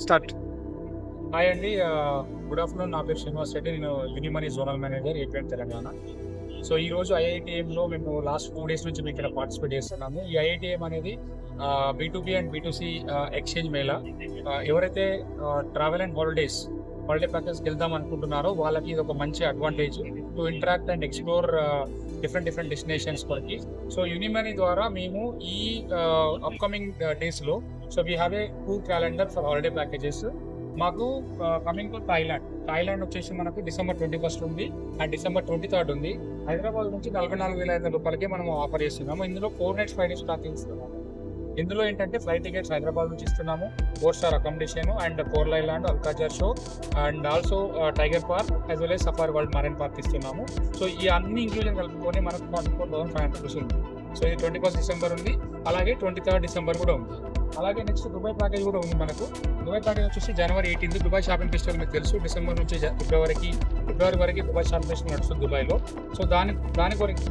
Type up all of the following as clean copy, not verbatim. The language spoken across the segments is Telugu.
స్టార్ట్. హాయ్ అండి. Good afternoon. నా పేరు శ్రీనివాస్ రెడ్డి. నేను Unimoni zonal manager AP Telangana. So ఈరోజు ఐఐటిఎంలో మేము లాస్ట్ 4 డేస్ నుంచి మేము ఇక్కడ పార్టిసిపేట్ చేస్తున్నాము. ఈ ఐఐటిఎం అనేది B2B and B2C exchange Mela. ఎవరైతే ట్రావెల్ అండ్ హాలిడే ప్యాకేజ్కి వెళ్దాం అనుకుంటున్నారో వాళ్ళకి ఇది ఒక మంచి advantage to interact and explore different destinations కొరకి. సో యూనిమనీ ద్వారా మేము ఈ అప్కమింగ్ డేస్లో we have a tour calendar for holiday packages. మాకు కమింగ్ టు థాయిలాండ్ వచ్చేసి మనకు December 21 ఉంది అండ్ December 23 ఉంది. హైదరాబాద్ నుంచి 44,500 రూపాయలకే మనం ఆఫర్ చేస్తున్నాము. ఇందులో 4 nights 5 days ప్యాకేజ్ ఇస్తున్నాము. ఇందులో ఏంటంటే ఫ్లైట్ టికెట్స్ హైదరాబాద్ నుంచి ఇస్తున్నాము, 4-star accommodation and Coral Island, Alcazar show and also Tiger Park as well as Safari World Marine Park ఇస్తున్నాము. సో ఈ అన్ని ఇంక్లూజన్ కలుపుకొని మనకు 44,500 రూపీస్ ఉంది. సో ఇది 21 December ఉంది, అలాగే 23 December కూడా ఉంది. అలాగే నెక్స్ట్ దుబాయ్ ప్యాకేజ్ కూడా ఉంది మనకు. దుబాయ్ ప్యాకేజ్ వచ్చేసి January 18 దుబాయ్ షాపింగ్ ఫెస్టివల్ మీకు తెలుసు. డిసెంబర్ నుంచి ఫిబ్రవరి వరకు దుబాయ్ షాపింగ్ ఫెస్టివల్ నడుస్తుంది దుబాయ్లో. సో దాని కొరకు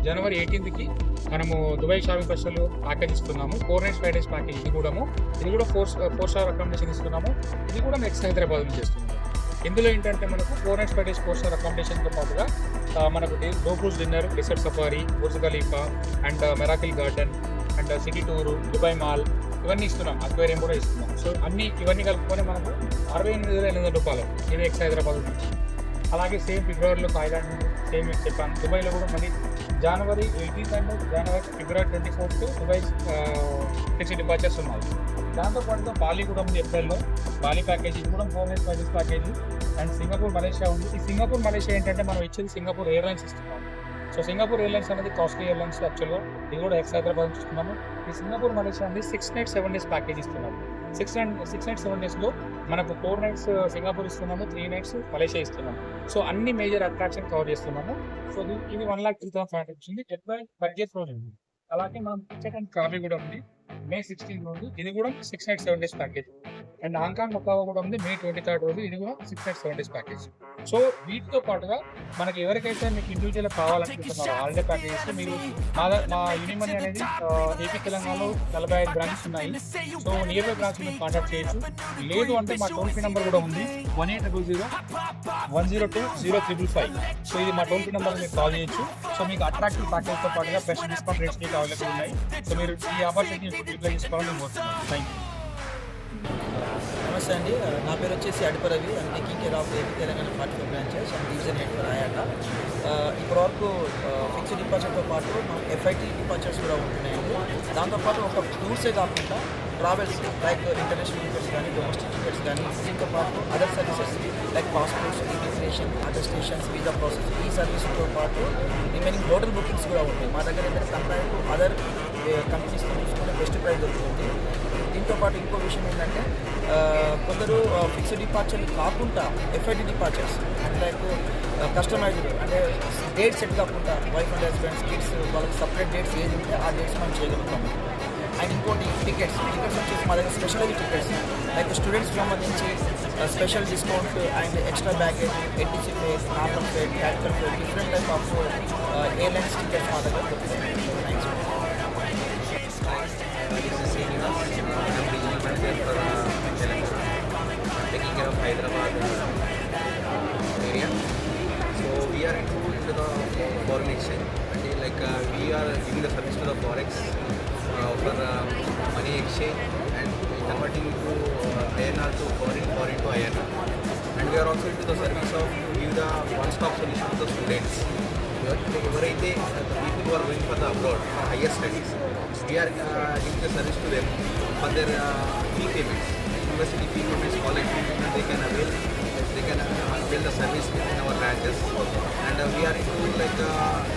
January 18కి మనము దుబాయ్ షాపింగ్ ఫెస్టివల్ ప్యాకేజ్ ఇస్తున్నాము. 4 nights 5 days ప్యాకేజ్. ఇది కూడా 4-star అకామిడేషన్ ఇస్తున్నాము. ఇది కూడా నెక్స్ట్ హైదరాబాద్ నుంచి ఇస్తున్నాము. ఇందులో ఏంటంటే మనకు 4 nights 5 days 4-star అకామిడేషన్తో పాటుగా మనకు dhow cruise dinner, desert safari, Burj Khalifa and Miracle Garden and city tour, Dubai Mall ఇవన్నీ ఇస్తున్నాం. అక్వేరియం కూడా ఇస్తున్నాం. సో ఇవన్నీ కలుపుకొని మనకు 68,800 రూపాయలు. ఇది ఎక్స్ హైదరాబాద్ నుంచి. అలాగే సేమ్ ఫిబ్రవరిలో థాయిలాండ్ సేమ్ చెప్పాను. దుబాయ్లో కూడా మళ్ళీ January 18 and February 24 Dubai 6 departures ఉన్నాయి. దాంతోపాటుగా బాలి కూడా ఉంది ఏప్రిల్లో. బాలి ప్యాకేజ్ ఇది కూడా 4 nights 5 days package. And Singapore Malaysia ఉంది. ఈ సింగపూర్ మలేషియా ఏంటంటే మనం ఇచ్చేది సింగపూర్ ఎయిర్లైన్స్ ఇస్తున్నాం. సో సింగపూర్ ఎయిర్లైన్స్ అనేది కాస్ట్లీ ఎయిర్లైన్స్ యాక్చువల్గా. ఇది కూడా ఎక్స్ హైదరాబాద్ నుంచి ఇస్తున్నాము. ఈ సింగపూర్ మలేషియా అనేది 6 nights 7 days ప్యాకేజ్ ఇస్తున్నాము. 6 nights 7 daysలో మనకు 4 nights సింగపూర్ ఇస్తున్నాము, 3 nights మలేషియా ఇస్తున్నాము. సో అన్ని మేజర్ అట్రాక్షన్ కవర్ చేస్తున్నాము. సో ఇది 1,03,500 వచ్చింది. బడ్జెట్ రోజు ఉంది. అలాగే మనం టికెట్ అండ్ కాఫీ కూడా ఉంది May 16 రోజు. ఇది కూడా 6 nights 7 days package. And Hong Kong Macao కూడా ఉంది May 23 రోజు. ఇది కూడా 6 nights 7 days ప్యాకేజ్. సో వీటితో పాటుగా మనకి ఎవరికైతే మీకు ఇండివిజువల్ కావాలనుకుంటున్నారో హాలిడే ప్యాకేజెస్ మీరు మా యూనిమనీ అనేది ఏపీ తెలంగాణలో 45 బ్రాంచెస్ ఉన్నాయి. సో నియర్ బై బ్రాంచ్ మీరు కాంటాక్ట్ చేయొచ్చు. లేదు అంటే మా టోల్ ఫ్రీ నెంబర్ కూడా ఉంది 1800-102-0555. సో ఇది మా టోల్ ఫ్రీ నెంబర్ మీరు కాల్ చేయొచ్చు. సో మీకు అట్రాక్టివ్ ప్యాకేజ్తో పాటుగా బెస్ట్ డిస్కౌంట్ రేట్స్ మీకు అవైలబుల్ ఉన్నాయి. సో మీరు ఈ ఆపర్చునిటీ యూటిలైజ్ చేసుకోవాలని నేను కోరుతున్నాను. Thank you. నమస్తే అండి. నా పేరు వచ్చేసి Adipa Ravi. And taking care of AP Telangana 45 branches and division head for ఆయాట. ఇప్పటివరకు ఫిక్స్డ్ డిపార్చర్తో పాటు మనకు FIT డిపార్చర్స్ కూడా ఉంటున్నాయండి. దాంతోపాటు ఒక టూర్సే కాకుండా ట్రావెల్స్ లైక్ ఇంటర్నేషనల్ టికెట్స్ కానీ, డొమెస్టిక్ టికెట్స్ కానీ, దీంతో పాటు other services like passports, immigration, attestations, visa process, ఈ సర్వీస్తో పాటు రిమైనింగ్ హోటల్ బుకింగ్స్ కూడా ఉంటాయి. మా దగ్గర ఏంటంటే కంపేర్ టు అదర్ కంపెనీస్తో చూసుకుంటే బెస్ట్ ప్రైస్ దొరుకుతుంది. దీంతో పాటు ఇంకో విషయం ఏంటంటే కొందరు ఫిక్స్డ్ డిపార్చర్లు కాకుండా FIT డిపార్చర్స్ అంటే లైక్ కస్టమైజ్డ్ అంటే డేట్ సెట్ కాకుండా వైఫ్ అండ్ హస్బెండ్స్, కిడ్స్ వాళ్ళకి సపరేట్ డేట్స్ ఏది ఉంటే ఆ డేట్స్ మనం చేయగలుగుతాము. అండ్ ఇంకోటి టికెట్స్ వచ్చేసి మా దగ్గర స్పెషల్ టికెట్స్ లైక్ స్టూడెంట్స్కి సంబంధించి special discount and extra baggage, ATC fair, normal fair, capital fair, different type of airlines tickets మా దగ్గర దొరుకుతాయి. Taking care of Hyderabad area. So we are into the foreign exchange. Like we are giving the service to the forex for money exchange and converting to INR to foreign to INR. And we are also into the service of give the one-stop solution to the students. Everyday the people who are going for the abroad for higher studies, we are giving the service to them for their fee payments. University fee payments, college fee payments, they can avail the service within our branches. And we are into like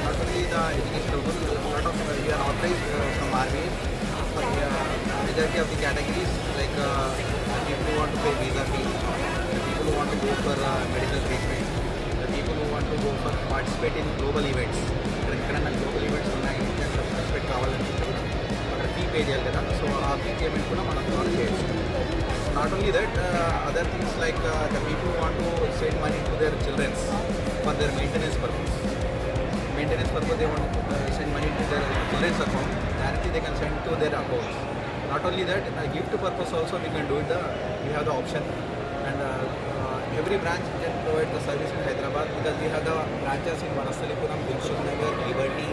not only the education purpose, lot of we are authorized from RBI for majority of the categories like people who want to pay visa fee, the people who want to go for medical treatment, the people who want to go for participate in global events. ఎక్కడైనా గ్లోబల్ ఈవెంట్స్ ఉన్నాయి పార్టిసిపేట్ కావాలంటే అక్కడ ఫీ పే చేయాలి కదా. సో ఆ ఫీ పేమెంట్ కూడా మనం కవర్ చేయొచ్చు. Not only that, other things like the people who want to send money to their children for their maintenance purpose. They want to send money to their children's account. Directly they can send to their accounts. Not only that, gift purpose also we can do it. We have the option, and every branch can provide the service in Hyderabad because we have the branches in Vanasthalipuram, Dilshuk Nagar, Liberty,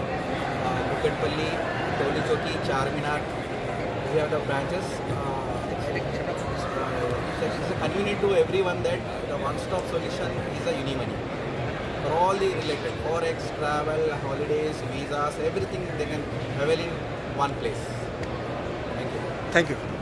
Kukatpalli, Toli Choki, Charminar. We have the branches. It's convenient to everyone that the one-stop solution is a Unimoney. For all the related forex, travel, holidays, visas, everything they can avail in one place. Thank you. Thank you.